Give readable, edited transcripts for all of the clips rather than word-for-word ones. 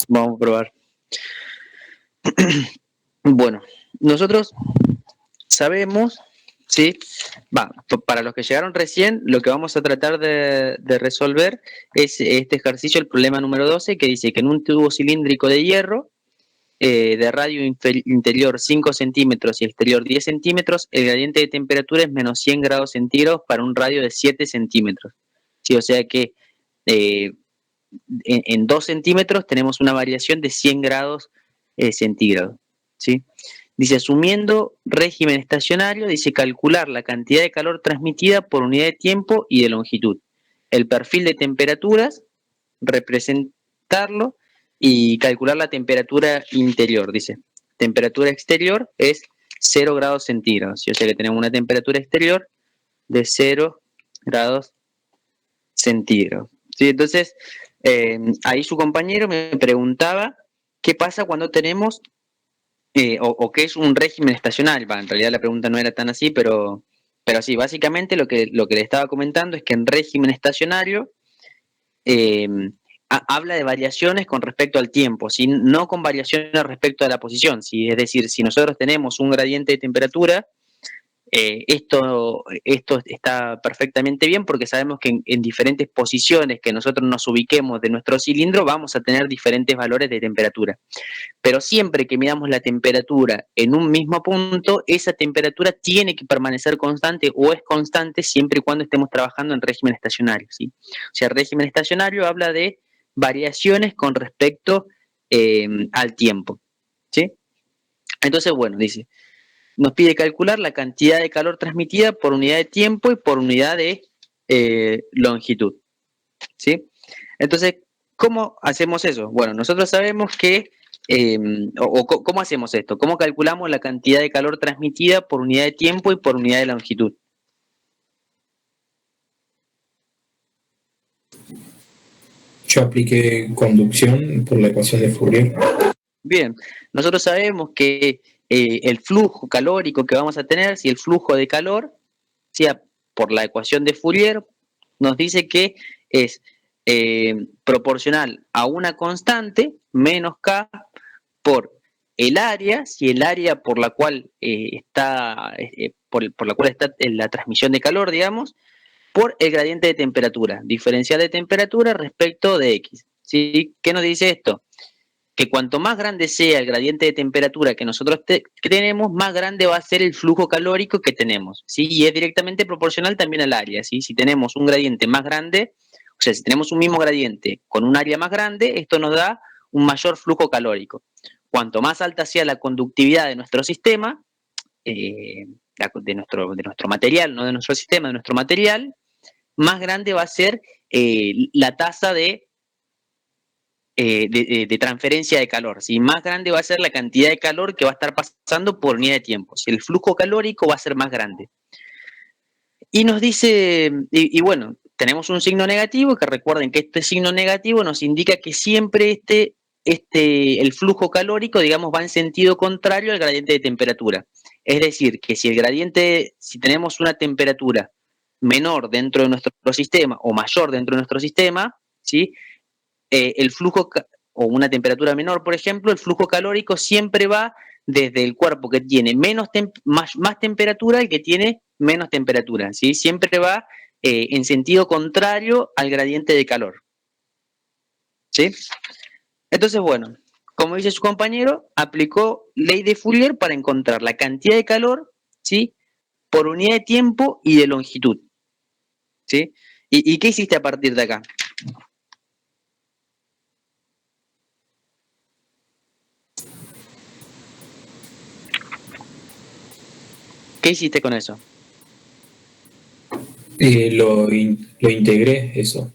Vamos a probar. Bueno, nosotros sabemos, ¿sí? Para los que llegaron recién, lo que vamos a tratar de resolver es este ejercicio, el problema número 12, que dice que en un tubo cilíndrico de hierro, de radio interior 5 centímetros y exterior 10 centímetros, el gradiente de temperatura es menos 100 grados centígrados para un radio de 7 centímetros. ¿Sí? O sea que en 2 centímetros tenemos una variación de 100 grados centígrados. ¿Sí? Dice, asumiendo régimen estacionario, dice calcular la cantidad de calor transmitida por unidad de tiempo y de longitud. El perfil de temperaturas, representarlo y calcular la temperatura interior. Dice, temperatura exterior es 0 grados centígrados. O sea que tenemos una temperatura exterior de 0 grados centígrados. ¿Sí? Entonces, ahí su compañero me preguntaba qué pasa cuando tenemos o qué es un régimen estacionario. En realidad la pregunta no era tan así, pero sí, básicamente lo que le estaba comentando es que en régimen estacionario habla de variaciones con respecto al tiempo, ¿sí? No con variaciones respecto a la posición, ¿sí? Es decir, si nosotros tenemos un gradiente de temperatura, esto está perfectamente bien porque sabemos que en diferentes posiciones que nosotros nos ubiquemos de nuestro cilindro vamos a tener diferentes valores de temperatura. Pero siempre que midamos la temperatura en un mismo punto, esa temperatura tiene que permanecer constante o es constante siempre y cuando estemos trabajando en régimen estacionario, ¿sí? O sea, el régimen estacionario habla de variaciones con respecto al tiempo, ¿sí? Entonces, bueno, dice, nos pide calcular la cantidad de calor transmitida por unidad de tiempo y por unidad de longitud, ¿sí? Entonces, ¿cómo hacemos eso? Bueno, nosotros sabemos que, ¿cómo hacemos esto? ¿Cómo calculamos la cantidad de calor transmitida por unidad de tiempo y por unidad de longitud? Yo apliqué conducción por la ecuación de Fourier. Bien, nosotros sabemos que el flujo calórico que vamos a tener, si el flujo de calor, sea por la ecuación de Fourier, nos dice que es proporcional a una constante menos K por el área, si el área por la cual está la transmisión de calor, digamos, por el gradiente de temperatura, diferencial de temperatura respecto de X. ¿Sí? ¿Qué nos dice esto? Que cuanto más grande sea el gradiente de temperatura que nosotros tenemos, más grande va a ser el flujo calórico que tenemos, ¿sí? Y es directamente proporcional también al área, ¿sí? Si tenemos un gradiente más grande, o sea, si tenemos un mismo gradiente con un área más grande, esto nos da un mayor flujo calórico. Cuanto más alta sea la conductividad de nuestro sistema, de nuestro material, no de nuestro sistema, de nuestro material, más grande va a ser la tasa de transferencia de calor. ¿Sí? Más grande va a ser la cantidad de calor que va a estar pasando por unidad de tiempo. ¿Sí? El flujo calórico va a ser más grande. Y nos dice, y bueno, tenemos un signo negativo, que recuerden que este signo negativo nos indica que siempre el flujo calórico, digamos, va en sentido contrario al gradiente de temperatura. Es decir, que si tenemos una temperatura menor dentro de nuestro sistema o mayor dentro de nuestro sistema, ¿sí? El flujo, o una temperatura menor, por ejemplo, el flujo calórico siempre va desde el cuerpo que tiene más temperatura al que tiene menos temperatura, ¿sí? Siempre va en sentido contrario al gradiente de calor, ¿sí? Entonces, bueno, como dice su compañero, aplicó ley de Fourier para encontrar la cantidad de calor, ¿sí? Por unidad de tiempo y de longitud, ¿sí? ¿Y qué hiciste a partir de acá? ¿Qué hiciste con eso? Lo integré, eso.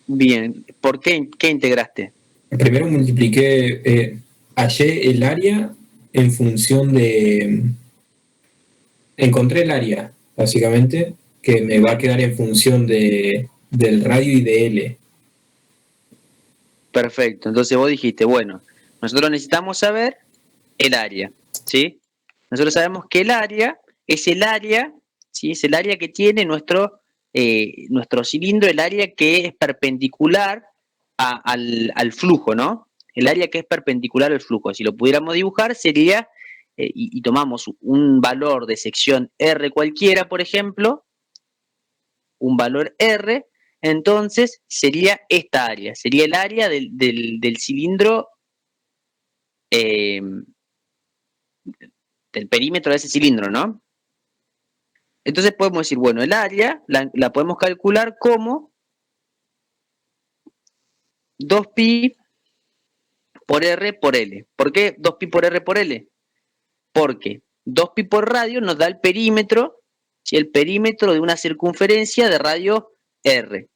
Bien, ¿por qué integraste? Primero multipliqué, hallé el área en función de... Encontré el área, básicamente, que me va a quedar en función del radio y de L. Perfecto, entonces vos dijiste, bueno, nosotros necesitamos saber el área, ¿sí? Nosotros sabemos que el área es el área, ¿sí? Es el área que tiene nuestro cilindro, el área que es perpendicular al flujo, ¿no? El área que es perpendicular al flujo. Si lo pudiéramos dibujar sería, y tomamos un valor de sección R cualquiera, por ejemplo, un valor R, entonces sería esta área, sería el área del cilindro, eh, del perímetro de ese cilindro, ¿no? Entonces podemos decir, bueno, el área la podemos calcular como 2pi por R por L. ¿Por qué 2pi por R por L? Porque 2pi por radio nos da el perímetro, ¿sí? El perímetro de una circunferencia de radio R,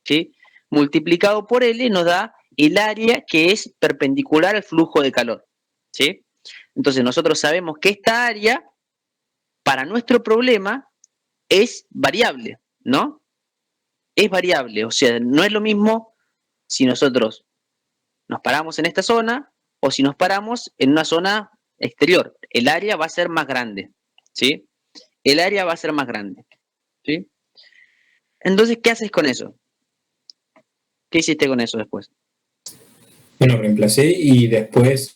¿sí? Multiplicado por L nos da el área que es perpendicular al flujo de calor, ¿sí? Entonces nosotros sabemos que esta área, para nuestro problema, es variable, ¿no? Es variable, o sea, no es lo mismo si nosotros nos paramos en esta zona o si nos paramos en una zona exterior. El área va a ser más grande, ¿sí? El área va a ser más grande, ¿sí? Entonces, ¿qué haces con eso? ¿Qué hiciste con eso después? Bueno, reemplacé y después,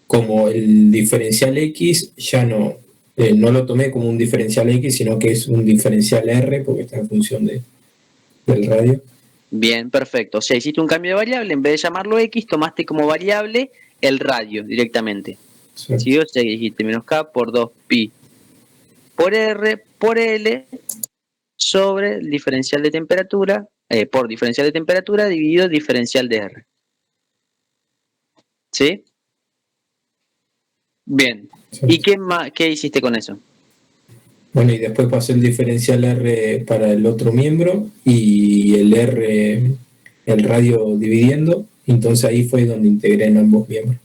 como el diferencial X, ya no lo tomé como un diferencial X, sino que es un diferencial R, porque está en función del radio. Bien, perfecto. O sea, hiciste un cambio de variable, en vez de llamarlo X, tomaste como variable el radio directamente. ¿Sí? O sea, dijiste menos K por 2pi por R por L sobre el diferencial de temperatura, por diferencial de temperatura dividido el diferencial de R. ¿Sí? Bien. Sí. ¿Y qué hiciste con eso? Bueno, y después pasé el diferencial R para el otro miembro y el R, el radio dividiendo, entonces ahí fue donde integré en ambos miembros.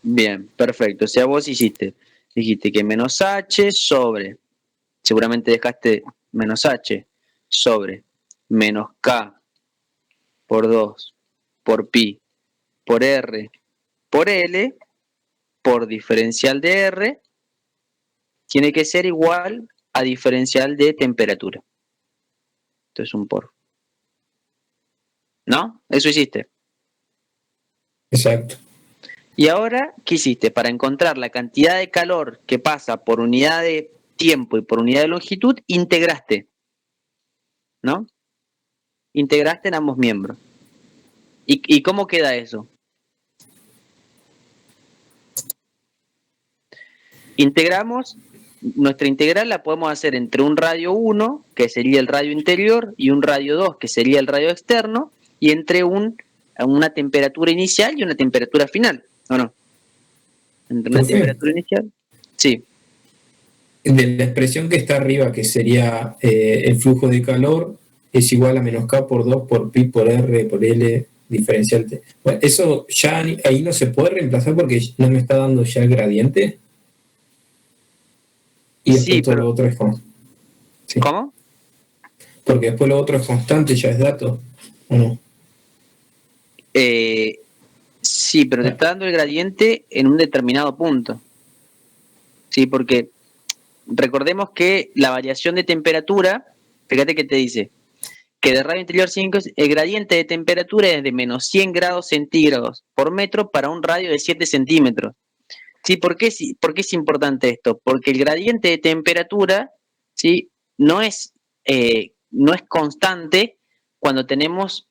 Bien, perfecto. O sea, vos dijiste que menos H sobre, seguramente dejaste menos H sobre menos K por 2 por pi por R por L por diferencial de R tiene que ser igual a diferencial de temperatura. Esto es un por. ¿No? Eso hiciste. Exacto. Y ahora, ¿qué hiciste? Para encontrar la cantidad de calor que pasa por unidad de tiempo y por unidad de longitud, integraste, ¿no? Integraste en ambos miembros. ¿Y cómo queda eso? Integramos, nuestra integral la podemos hacer entre un radio 1, que sería el radio interior, y un radio 2, que sería el radio externo, y entre una temperatura inicial y una temperatura final, ¿o no? Entre una temperatura inicial, sí. De la expresión que está arriba, que sería el flujo de calor, es igual a menos K por 2 por pi por R por L diferencial T. Bueno, eso ya ahí no se puede reemplazar porque no me está dando ya el gradiente. Y después Sí, todo lo otro es constante. Sí. ¿Cómo? Porque después lo otro es constante, ya es dato, ¿o no? Sí, pero te está dando el gradiente en un determinado punto. Sí, porque recordemos que la variación de temperatura, fíjate que te dice que de radio interior 5, el gradiente de temperatura es de menos 100 grados centígrados por metro para un radio de 7 centímetros. ¿Sí? ¿Por qué es importante esto? Porque el gradiente de temperatura, ¿sí? no es constante cuando tenemos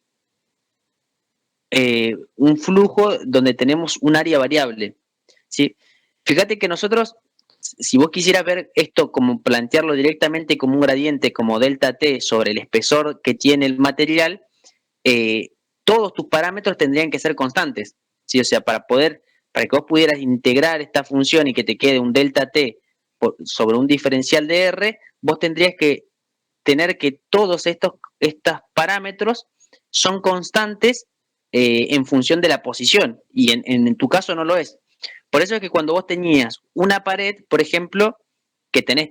un flujo donde tenemos un área variable, ¿sí? Fíjate que nosotros, si vos quisieras ver esto como plantearlo directamente como un gradiente como delta T sobre el espesor que tiene el material, todos tus parámetros tendrían que ser constantes, ¿sí? O sea, para que vos pudieras integrar esta función y que te quede un delta T sobre un diferencial de R, vos tendrías que tener que todos estos parámetros son constantes en función de la posición, y en tu caso no lo es. Por eso es que cuando vos tenías una pared, por ejemplo, que tenés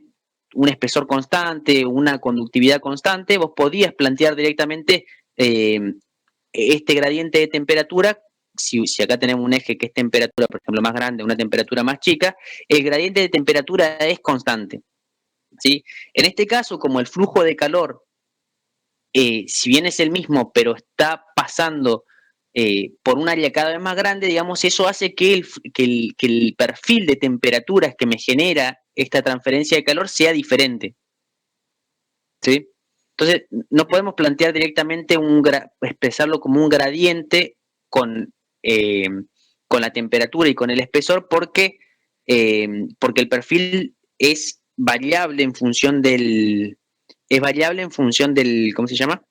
un espesor constante, una conductividad constante, vos podías plantear directamente este gradiente de temperatura. Si acá tenemos un eje que es temperatura, por ejemplo, más grande, una temperatura más chica, el gradiente de temperatura es constante, ¿sí? En este caso, como el flujo de calor, si bien es el mismo, pero está pasando por un área cada vez más grande, digamos, eso hace que el perfil de temperaturas que me genera esta transferencia de calor sea diferente. ¿Sí? Entonces, no podemos plantear directamente expresarlo como un gradiente con, eh, con la temperatura y con el espesor porque el perfil es variable en función del, ¿cómo se llama?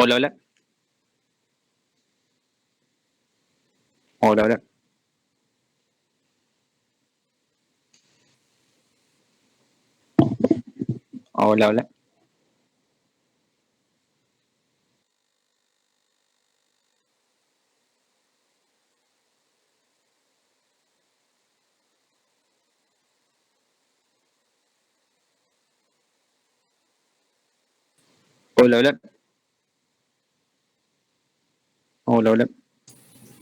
Hola, hola. Hola, hola. Hola, hola. Hola, hola. Hola, hola.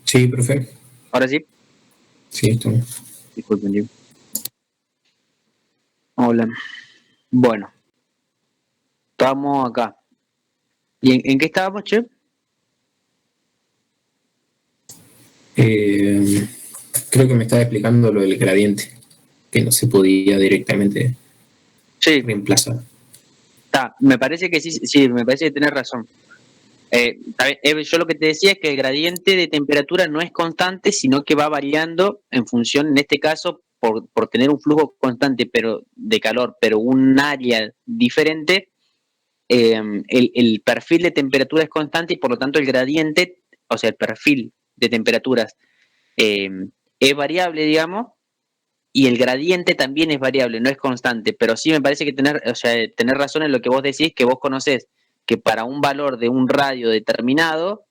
Sí, profe. Ahora sí. Sí, estamos. Disculpen, digo. Hola. Bueno, estamos acá. ¿Y en qué estábamos, che? Creo que me estaba explicando lo del gradiente, que no se podía directamente Sí, reemplazar. está. Me parece que sí, sí, me parece que tenés razón. Está bien, yo lo que te decía es que el gradiente de temperatura no es constante, sino que va variando en función, en este caso, por tener un flujo constante pero de calor, pero un área diferente, el perfil de temperatura es constante y por lo tanto el gradiente, o sea, el perfil de temperaturas eh, es variable, digamos, y el gradiente también es variable, no es constante, pero sí me parece que tener razón en lo que vos decís, que vos conocés que para un valor de un radio determinado,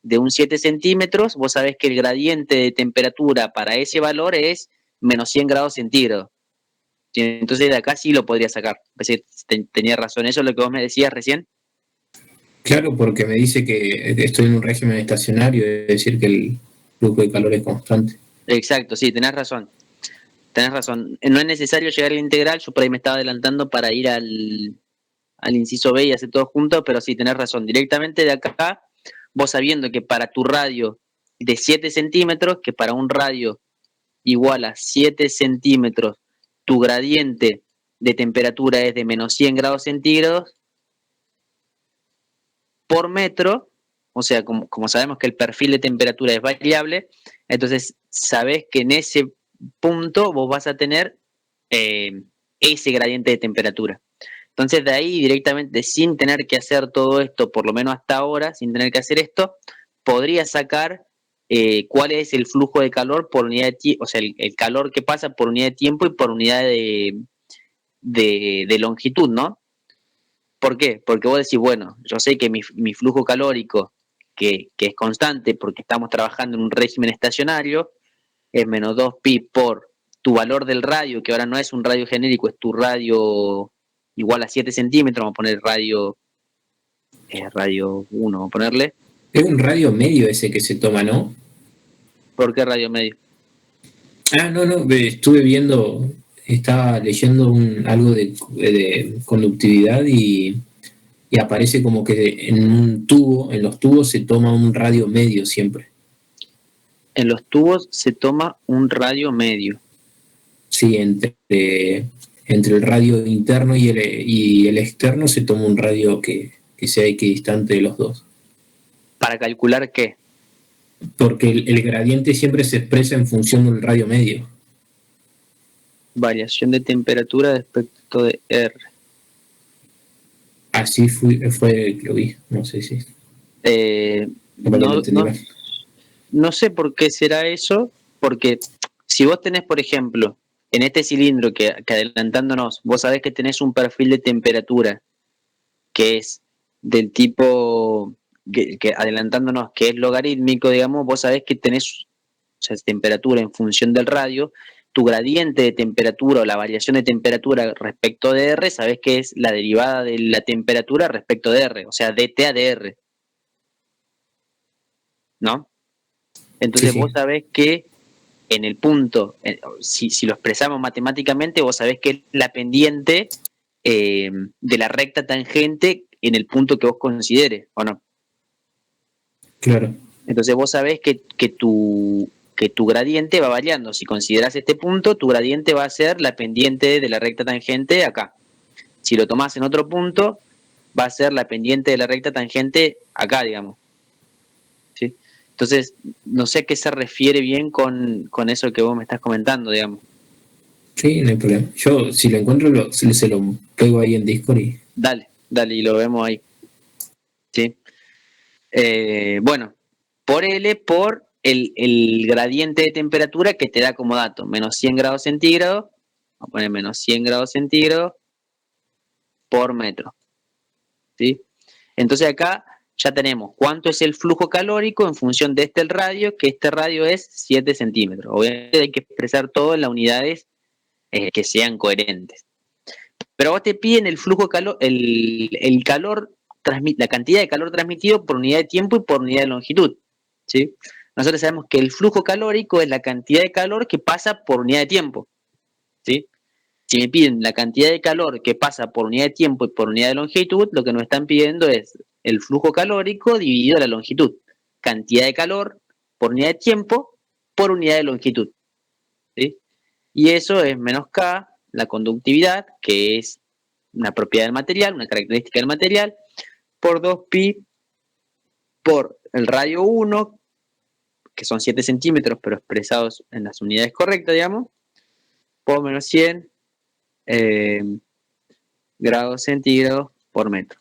de un 7 centímetros, vos sabés que el gradiente de temperatura para ese valor es menos 100 grados centígrados. Entonces de acá sí lo podría sacar. Tenía razón, eso es lo que vos me decías recién. Claro, porque me dice que estoy en un régimen estacionario, es decir, que el flujo de calor es constante. Exacto, sí, tenés razón. Tenés razón. No es necesario llegar al integral, yo por ahí me estaba adelantando para ir al inciso B y hacer todo junto, pero sí, tenés razón. Directamente de acá, vos sabiendo que para tu radio de 7 centímetros, que para un radio igual a 7 centímetros, tu gradiente de temperatura es de menos 100 grados centígrados por metro, o sea, como sabemos que el perfil de temperatura es variable, entonces sabés que en ese punto vos vas a tener eh, ese gradiente de temperatura. Entonces de ahí directamente, sin tener que hacer todo esto, por lo menos hasta ahora, sin tener que hacer esto, podría sacar cuál es el flujo de calor por unidad de tiempo, o sea, el calor que pasa por unidad de tiempo y por unidad de longitud, ¿no? ¿Por qué? Porque vos decís, bueno, yo sé que mi flujo calórico, que es constante porque estamos trabajando en un régimen estacionario, es menos 2pi por tu valor del radio, que ahora no es un radio genérico, es tu radio igual a 7 centímetros, vamos a poner radio 1, vamos a ponerle. Es un radio medio ese que se toma, ¿no? ¿Por qué radio medio? Ah, no, no, estuve viendo, estaba leyendo algo de conductividad y aparece como que en un tubo, en los tubos se toma un radio medio siempre. En los tubos se toma un radio medio. Sí, entre el radio interno y el externo se toma un radio que sea equidistante de los dos. ¿Para calcular qué? Porque el gradiente siempre se expresa en función del radio medio. Variación de temperatura respecto de R. Así fue que lo vi, no sé si. Capaz que lo No, entendí no, mal. no sé por qué será eso, porque si vos tenés, por ejemplo, en este cilindro que adelantándonos, vos sabés que tenés un perfil de temperatura que es del tipo, que adelantándonos, que es logarítmico, digamos, vos sabés que tenés, o sea, temperatura en función del radio, tu gradiente de temperatura o la variación de temperatura respecto de R, sabés que es la derivada de la temperatura respecto de R, o sea, dt a dr, ¿no? Sí, Entonces vos sí, sabés que en el punto, si lo expresamos matemáticamente, vos sabés que es la pendiente de la recta tangente en el punto que vos consideres, ¿o no? claro. Entonces vos sabés que tu gradiente va variando. Si considerás este punto, tu gradiente va a ser la pendiente de la recta tangente acá. Si lo tomás en otro punto, va a ser la pendiente de la recta tangente acá, digamos. ¿Sí? Entonces, no sé a qué se refiere bien con eso que vos me estás comentando, digamos. Sí, no hay problema. Yo, si lo encuentro, se lo pego ahí en Discord y. Dale, dale, y lo vemos ahí. ¿Sí? Bueno, por L, por el gradiente de temperatura que te da como dato, menos 100 grados centígrados, vamos a poner menos 100 grados centígrados, por metro. ¿Sí? Entonces acá ya tenemos cuánto es el flujo calórico en función de el radio, que este radio es 7 centímetros. Obviamente hay que expresar todo en las unidades que sean coherentes. Pero vos te piden el flujo calor, el calor, la cantidad de calor transmitido por unidad de tiempo y por unidad de longitud. ¿Sí? Nosotros sabemos que el flujo calórico es la cantidad de calor que pasa por unidad de tiempo. ¿Sí? Si me piden la cantidad de calor que pasa por unidad de tiempo y por unidad de longitud, lo que nos están pidiendo es el flujo calórico dividido la longitud. Cantidad de calor por unidad de tiempo por unidad de longitud. ¿Sí? Y eso es menos K, la conductividad, que es una propiedad del material, una característica del material, por 2pi por el radio 1, que son 7 centímetros, pero expresados en las unidades correctas, digamos, por menos 100 grados centígrados por metro.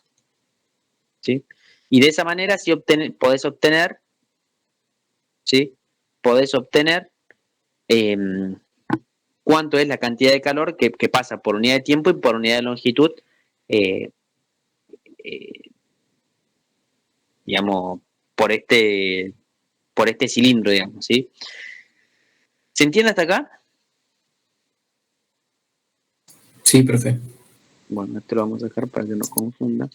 ¿Sí? Y de esa manera sí podés obtener, ¿sí? Podés obtener cuánto es la cantidad de calor que pasa por unidad de tiempo y por unidad de longitud, digamos, por este cilindro, digamos, ¿sí? ¿Se entiende hasta acá? Sí, profe. Bueno, esto lo vamos a dejar para que no confunda.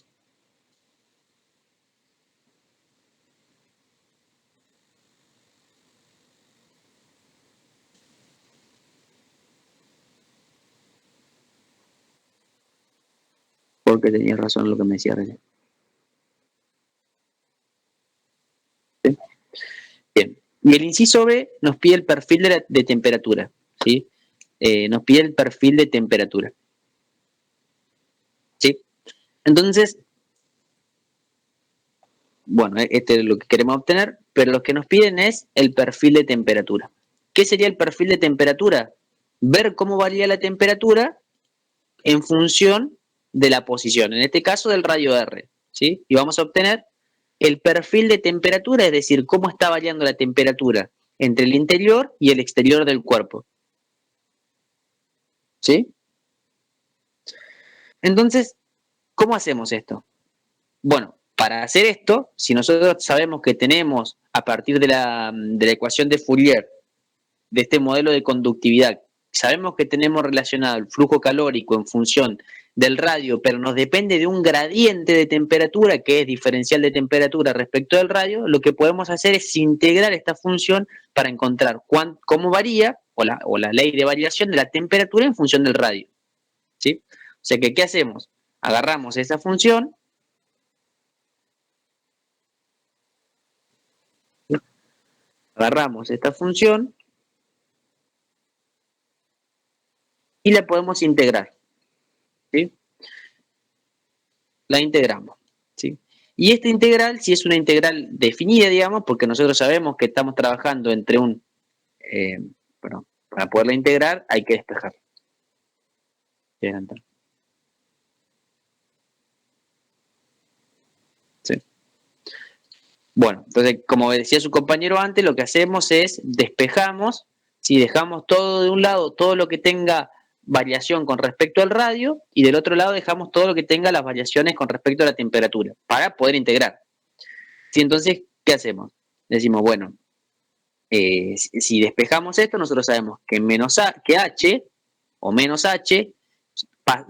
Porque tenías razón en lo que me decía recién. ¿Sí? Bien. Y el inciso B nos pide el perfil de temperatura. ¿Sí? Nos pide el perfil de temperatura. ¿Sí? Entonces, bueno, este es lo que queremos obtener, pero lo que nos piden es el perfil de temperatura. ¿Qué sería el perfil de temperatura? Ver cómo varía la temperatura en función de la posición, en este caso del radio R, ¿sí? Y vamos a obtener el perfil de temperatura, es decir, cómo está variando la temperatura entre el interior y el exterior del cuerpo. ¿Sí? Entonces, ¿cómo hacemos esto? Bueno, para hacer esto, si nosotros sabemos que tenemos a partir de la ecuación de Fourier, de este modelo de conductividad, sabemos que tenemos relacionado el flujo calórico en función del radio, pero nos depende de un gradiente de temperatura, que es diferencial de temperatura respecto del radio, lo que podemos hacer es integrar esta función para encontrar cómo varía, o la ley de variación de la temperatura en función del radio. ¿Sí? O sea que, ¿qué hacemos? Agarramos esa función, y la podemos integrar. ¿Sí? La integramos. ¿Sí? Y esta integral, si es una integral definida, digamos, porque nosotros sabemos que estamos trabajando entre bueno, para poderla integrar hay que despejar. ¿Sí? Bueno, entonces, como decía su compañero antes, lo que hacemos es despejamos, si dejamos todo de un lado, todo lo que tenga variación con respecto al radio, y del otro lado dejamos todo lo que tenga las variaciones con respecto a la temperatura, para poder integrar. ¿Sí? Entonces, ¿qué hacemos? Decimos, bueno, si despejamos esto, nosotros sabemos que que H o menos H,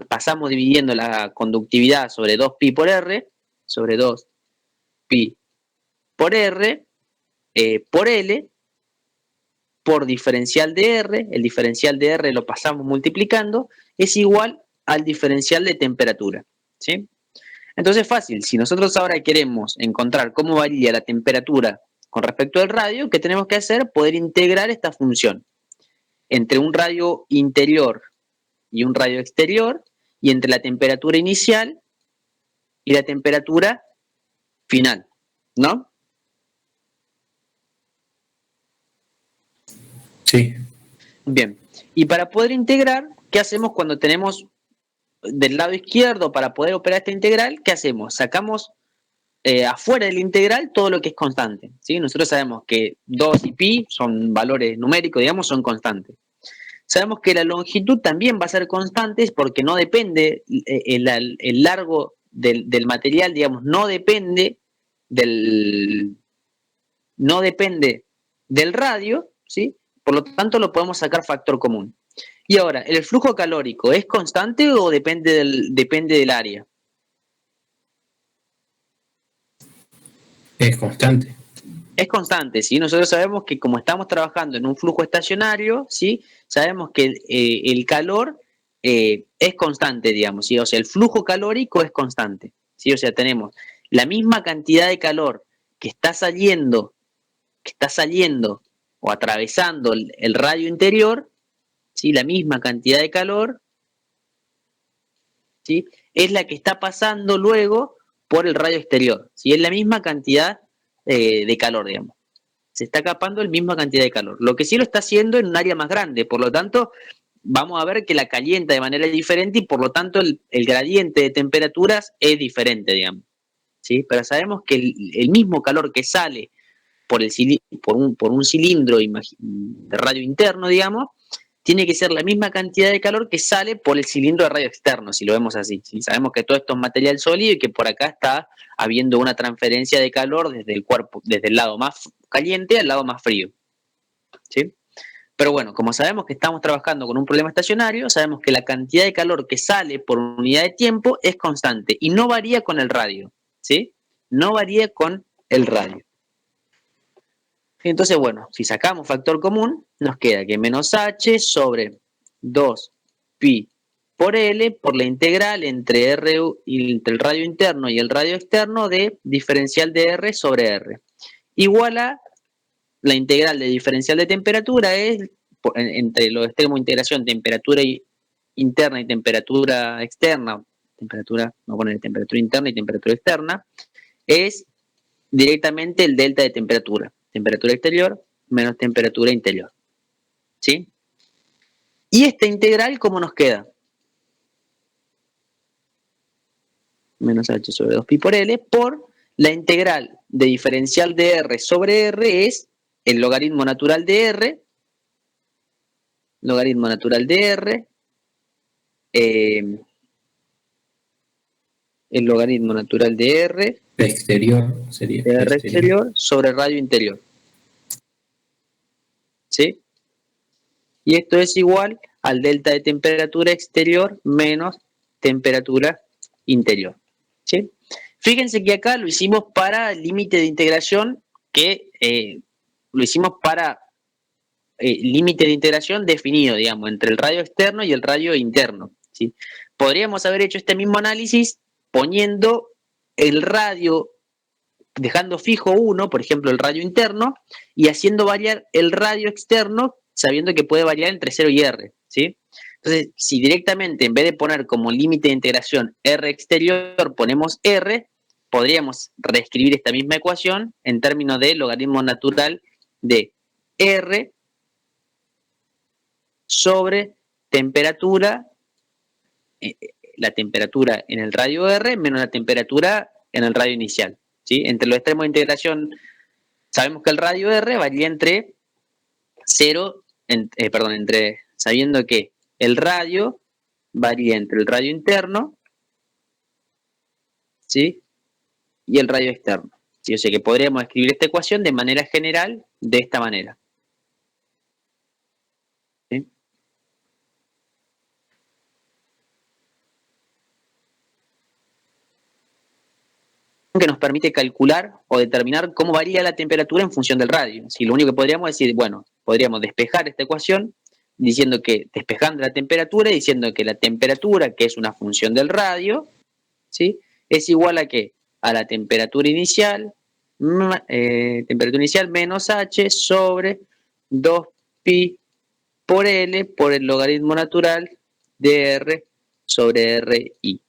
pasamos dividiendo la conductividad sobre 2pi por R, sobre 2pi por R, por L, por diferencial de R, el diferencial de R lo pasamos multiplicando, es igual al diferencial de temperatura. ¿Sí? Entonces, fácil, si nosotros ahora queremos encontrar cómo varía la temperatura con respecto al radio, ¿qué tenemos que hacer? Poder integrar esta función entre un radio interior y un radio exterior, y entre la temperatura inicial y la temperatura final, ¿no? Sí. Bien, y para poder integrar, ¿qué hacemos cuando tenemos del lado izquierdo para poder operar esta integral? ¿Qué hacemos? Sacamos afuera del integral todo lo que es constante, ¿sí? Nosotros sabemos que 2 y pi son valores numéricos, digamos, son constantes. Sabemos que la longitud también va a ser constante porque no depende, el largo del material, digamos, no depende del radio, ¿sí? Por lo tanto, lo podemos sacar factor común. Y ahora, ¿el flujo calórico es constante o depende del área? Es constante. Es constante, ¿sí? Nosotros sabemos que como estamos trabajando en un flujo estacionario, ¿sí? Sabemos que el calor es constante, digamos, ¿sí? O sea, el flujo calórico es constante, ¿sí? O sea, tenemos la misma cantidad de calor que está saliendo o atravesando el radio interior, ¿sí? La misma cantidad de calor, ¿sí? Es la que está pasando luego por el radio exterior, ¿sí? Es la misma cantidad de calor, digamos. Se está capando la misma cantidad de calor. Lo que sí lo está haciendo en un área más grande, por lo tanto, vamos a ver que la calienta de manera diferente y por lo tanto el gradiente de temperaturas es diferente, digamos. ¿Sí? Pero sabemos que el mismo calor que sale por un cilindro de radio interno, digamos, tiene que ser la misma cantidad de calor que sale por el cilindro de radio externo, si lo vemos así. ¿Sí? Sabemos que todo esto es material sólido y que por acá está habiendo una transferencia de calor desde el cuerpo, desde el lado más caliente al lado más frío. ¿Sí? Pero bueno, como sabemos que estamos trabajando con un problema estacionario, sabemos que la cantidad de calor que sale por unidad de tiempo es constante y no varía con el radio. ¿Sí? No varía con el radio. Entonces, bueno, si sacamos factor común, nos queda que menos h sobre 2pi por L por la integral entre entre el radio interno y el radio externo de diferencial de R sobre R. Igual a la integral de diferencial de temperatura es entre los extremos de integración temperatura interna y temperatura externa, vamos a poner temperatura interna y temperatura externa, es directamente el delta de temperatura. Temperatura exterior menos temperatura interior. ¿Sí? ¿Y esta integral cómo nos queda? Menos h sobre 2pi por L por la integral de diferencial de R sobre R es el logaritmo natural de R, el logaritmo natural de R, Exterior sería. de R exterior sobre radio interior. ¿Sí? Y esto es igual al delta de temperatura exterior menos temperatura interior. ¿Sí? Fíjense que acá lo hicimos para el límite de integración, que lo hicimos para límite de integración definido, digamos, entre el radio externo y el radio interno. ¿Sí? Podríamos haber hecho este mismo análisis poniendo el radio, dejando fijo uno, por ejemplo, el radio interno, y haciendo variar el radio externo, sabiendo que puede variar entre 0 y R. ¿Sí? Entonces, si directamente, en vez de poner como límite de integración R exterior, ponemos R, podríamos reescribir esta misma ecuación en términos de logaritmo natural de R sobre temperatura, la temperatura en el radio R menos la temperatura en el radio inicial. ¿Sí? Entre los extremos de integración, sabemos que el radio R varía entre 0, sabiendo que el radio varía entre el radio interno, ¿sí? Y el radio externo. ¿Sí? O sea que podríamos escribir esta ecuación de manera general de esta manera. ¿Sí? Que nos permite calcular o determinar cómo varía la temperatura en función del radio. Si lo único que podríamos decir, bueno, podríamos despejar esta ecuación diciendo que, despejando la temperatura, diciendo que la temperatura, que es una función del radio, ¿sí? Es igual a ¿qué? A la temperatura inicial menos h sobre 2pi por L por el logaritmo natural de R sobre RI.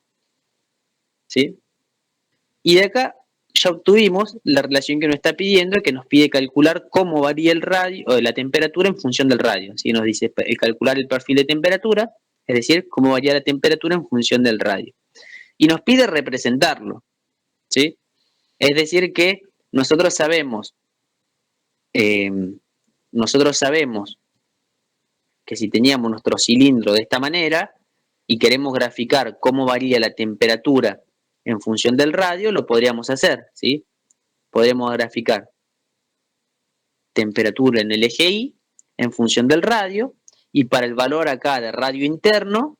¿Sí? Y de acá ya obtuvimos la relación que nos está pidiendo, que nos pide calcular cómo varía el radio o la temperatura en función del radio. ¿Sí? Nos dice calcular el perfil de temperatura, es decir, cómo varía la temperatura en función del radio. Y nos pide representarlo. ¿Sí? Es decir, que nosotros sabemos que si teníamos nuestro cilindro de esta manera y queremos graficar cómo varía la temperatura en función del radio, lo podríamos hacer, ¿sí? Podríamos graficar temperatura en el eje Y en función del radio, y para el valor acá de radio interno,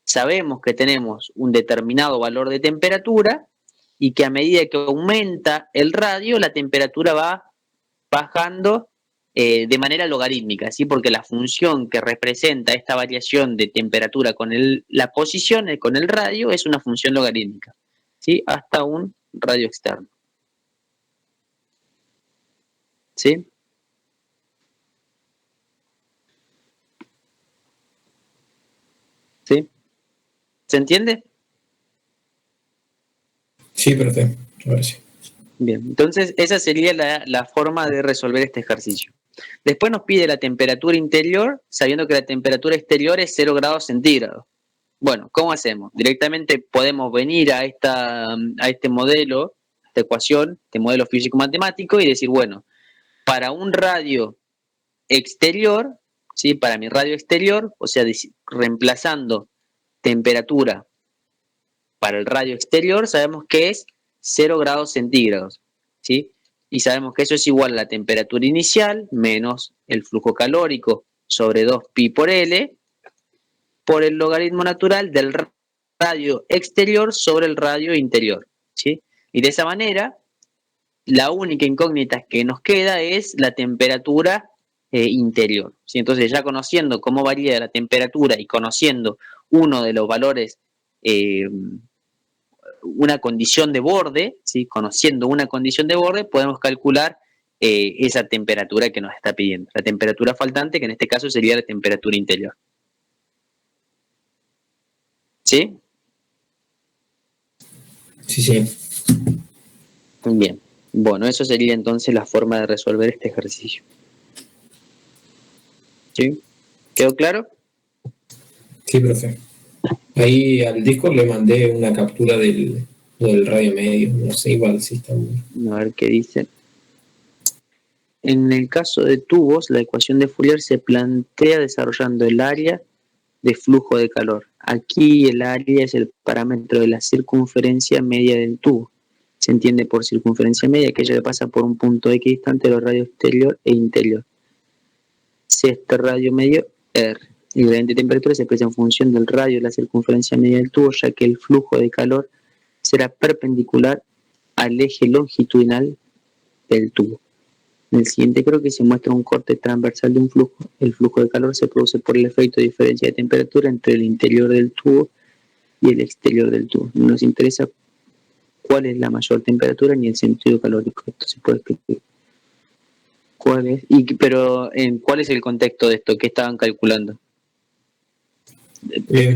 sabemos que tenemos un determinado valor de temperatura y que a medida que aumenta el radio, la temperatura va bajando de manera logarítmica, ¿sí? Porque la función que representa esta variación de temperatura con la posición, con el radio, es una función logarítmica, ¿sí? Hasta un radio externo. ¿Sí? ¿Sí? ¿Se entiende? Sí, perfecto. Ahora sí. Bien, entonces esa sería la forma de resolver este ejercicio. Después nos pide la temperatura interior, sabiendo que la temperatura exterior es 0 grados centígrados. Bueno, ¿cómo hacemos? Directamente podemos venir a este modelo, esta ecuación, este modelo físico-matemático y decir, bueno, para un radio exterior, ¿sí? Para mi radio exterior, o sea, reemplazando temperatura para el radio exterior, sabemos que es 0 grados centígrados, ¿sí? Y sabemos que eso es igual a la temperatura inicial menos el flujo calórico sobre 2pi por L por el logaritmo natural del radio exterior sobre el radio interior, ¿sí? Y de esa manera, la única incógnita que nos queda es la temperatura interior, ¿sí? Entonces, ya conociendo cómo varía la temperatura y conociendo uno de los valores, una condición de borde, ¿sí? Conociendo una condición de borde, podemos calcular esa temperatura que nos está pidiendo. La temperatura faltante, que en este caso sería la temperatura interior. ¿Sí? Sí, sí. Bien. Bueno, eso sería entonces la forma de resolver este ejercicio. ¿Sí? ¿Quedó claro? Sí, profe. Ahí al Discord le mandé una captura del radio medio. No sé, igual si está muy... A ver qué dice. En el caso de tubos, la ecuación de Fourier se plantea desarrollando el área de flujo de calor. Aquí el área es el parámetro de la circunferencia media del tubo. Se entiende por circunferencia media aquella que pasa por un punto X distante de los radios exterior e interior. Si este radio medio R. El gradiente de temperatura se expresa en función del radio de la circunferencia media del tubo, ya que el flujo de calor será perpendicular al eje longitudinal del tubo. En el siguiente creo que se muestra un corte transversal de un flujo. El flujo de calor se produce por el efecto de diferencia de temperatura entre el interior del tubo y el exterior del tubo. No nos interesa cuál es la mayor temperatura ni el sentido calórico. Esto se puede escribir. ¿Cuál es? Pero ¿cuál es el contexto de esto? ¿Qué estaban calculando?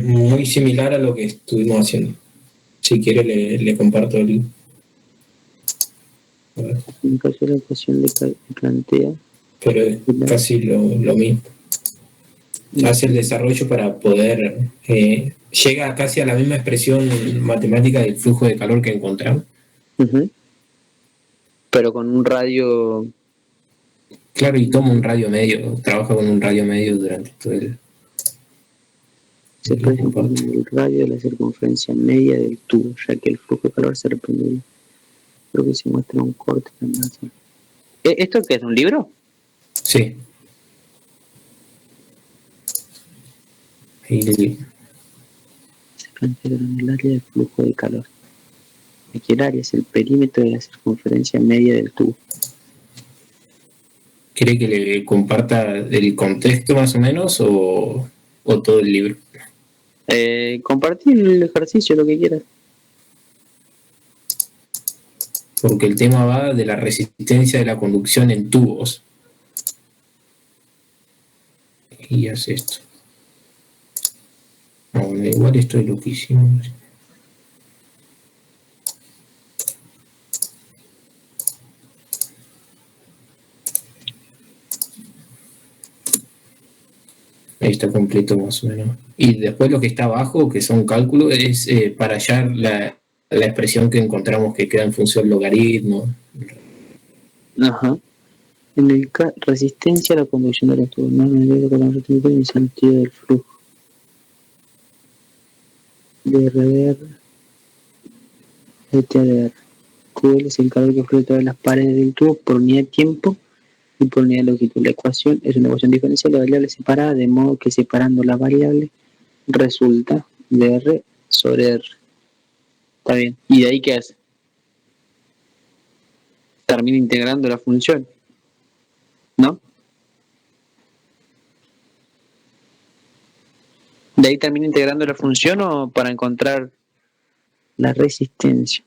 Muy similar a lo que estuvimos haciendo. Si quiere le comparto el... En caso de la ecuación de plantea. Pero es casi lo mismo. Hace el desarrollo para poder... llega casi a la misma expresión matemática del flujo de calor que encontramos. Pero con un radio... Claro, y toma un radio medio, trabaja con un radio medio durante todo el... Se expresa por el radio de la circunferencia media del tubo, ya que el flujo de calor se reprende. Creo que se muestra un corte también. ¿Esto qué es? ¿Un libro? Sí. Ahí se plantea en el área de flujo de calor. Aquí el área es el perímetro de la circunferencia media del tubo. ¿Quiere que le comparta el contexto más o menos o todo el libro? Compartir el ejercicio, lo que quieras. Porque el tema va de la resistencia de la conducción en tubos. Y hace esto. Bueno, igual estoy loquísimo. Ahí está completo más o menos. Y después lo que está abajo, que son cálculos, es para hallar la expresión que encontramos que queda en función logaritmo. Ajá. En el resistencia a la conducción de los tubos, no me con la resistencia ni sentido del flujo. DRR, ETDR. QL es el calor que fluye a través de las paredes del tubo por unidad de tiempo y por unidad de longitud. La ecuación es una ecuación diferencial de variables separadas, de modo que separando las variables resulta dr sobre r. Está bien. ¿Y de ahí qué hace? Termina integrando la función, ¿no? ¿De ahí termina integrando la función o para encontrar la resistencia?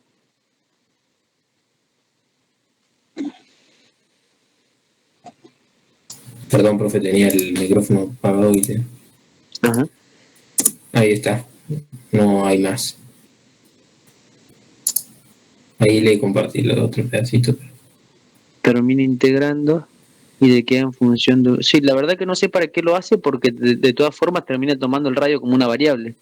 Perdón, profe, tenía el micrófono apagado y Ajá. ahí está. No hay más. Ahí le compartí los otros pedacitos. Termina integrando y de queda en función de... Sí, la verdad que no sé para qué lo hace porque de todas formas termina tomando el radio como una variable.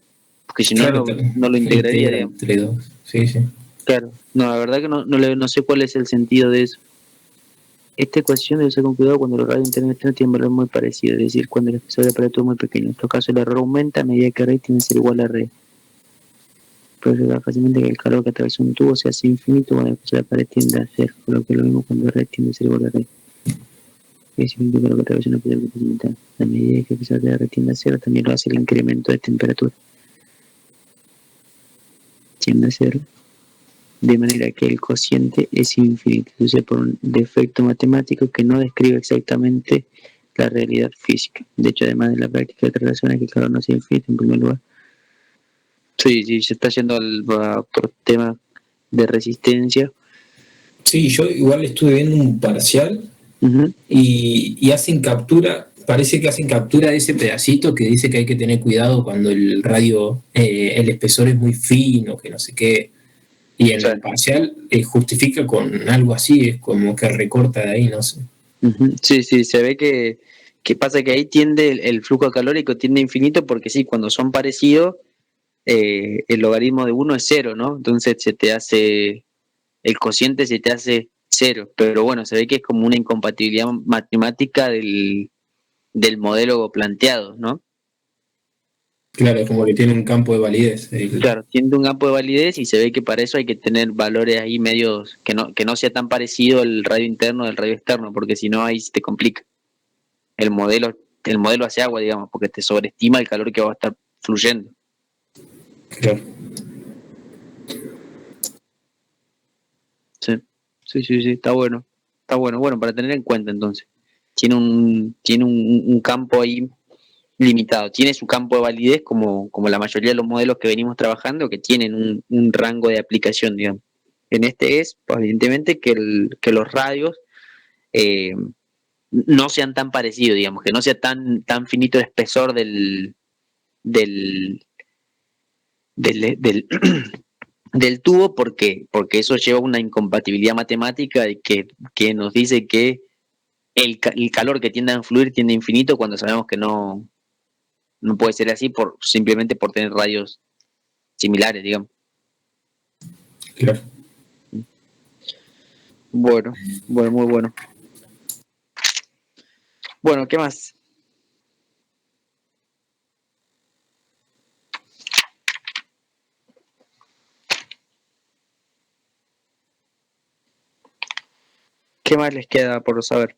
Porque si no, Claro, no lo integraría, integra digamos. entre dos. Sí, sí. Claro. No, la verdad que no sé cuál es el sentido de eso. Esta ecuación debe ser con cuidado cuando los radios internos tienen valor muy parecido, es decir, cuando el espesor del aparato es muy pequeño. En estos casos el error aumenta a medida que R tiene que ser igual a R. Puede llegar fácilmente que el calor que atraviesa un tubo se hace infinito cuando el espesor del aparato tiende a ser, por lo que es lo mismo cuando R tiende a ser igual a R. Es infinito que lo que atraviesa una piedra continental. A medida que el espesor de R tiende a cero, también lo hace el incremento de temperatura. Tiende a cero. De manera que el cociente es infinito, sucede por un defecto matemático que no describe exactamente la realidad física. De hecho, además de la práctica de relaciones que el calor no sea infinito en primer lugar. Sí, se está yendo a otro tema de resistencia. Sí, yo igual estuve viendo un parcial y hacen captura, parece que hacen captura de ese pedacito que dice que hay que tener cuidado cuando el radio, el espesor es muy fino, que no sé qué. Y en el parcial justifica con algo así, es como que recorta de ahí, no sé. Sí, se ve que pasa que ahí tiende el flujo calórico tiende a infinito porque sí, cuando son parecidos, el logaritmo de uno es cero, ¿no? Entonces el cociente se te hace cero, pero bueno, se ve que es como una incompatibilidad matemática del modelo planteado, ¿no? Claro, es como que tiene un campo de validez. Claro, tiene un campo de validez y se ve que para eso hay que tener valores ahí medios que no sea tan parecido el radio interno del radio externo, porque si no ahí se te complica. El modelo hace agua, digamos, porque te sobreestima el calor que va a estar fluyendo. Claro. Sí, está bueno. Está bueno, para tener en cuenta entonces. Tiene un campo ahí limitado. Tiene su campo de validez como la mayoría de los modelos que venimos trabajando, que tienen un rango de aplicación, digamos. En este es, pues, evidentemente, que los radios no sean tan parecidos, digamos, que no sea tan finito el espesor del, del del tubo, porque eso lleva a una incompatibilidad matemática que nos dice que el calor que tiende a fluir tiende a infinito cuando sabemos que no puede ser así simplemente por tener radios similares, digamos. Claro. Bueno, muy bueno. Bueno, ¿qué más? ¿Qué más les queda por saber?